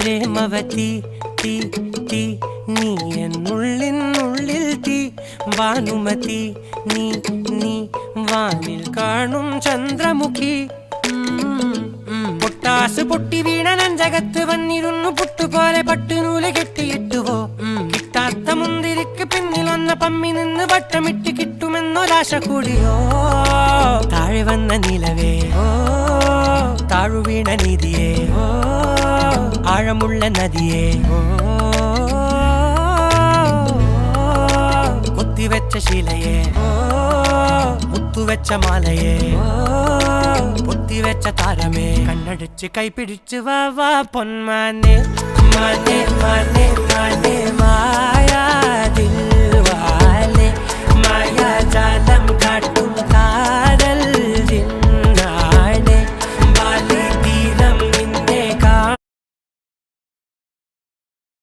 പ്രേമവതി തീ തീ നീ എന്നുള്ളിൽ തീ ഭാനുമതി നീ നീ വാനിൽ കാണും ചന്ദ്രമുഖി പൊട്ടാസ് പൊട്ടി വീണ നെഞ്ചകത്ത് വന്നിരുന്നു പുട്ടുപോലെ പട്ടുനൂല് കെട്ടിയിട്ടുവോ കിട്ടാത്ത മുന്തിരിക്ക് പിന്നിൽ വന്ന പമ്മി നിന്ന് വട്ടമിട്ട് കിട്ടുമെന്നൊരാശ കൂടിയോ താഴെ വന്ന നിലവേ താഴു വീണ നിധിയേ ആഴമുള്ള നദിയേ കൊത്തിവെച്ച ശിലയേ മുത്തുവെച്ച മാലയേ പൊത്തിവെച്ച താരമേ കണ്ണടിച്ച് കൈപിടിച്ച് വാ വാ പൊന്മാനെ മാനെ മാനെ മാനെ മായാ ദിൽവാലെ മായാ ജാല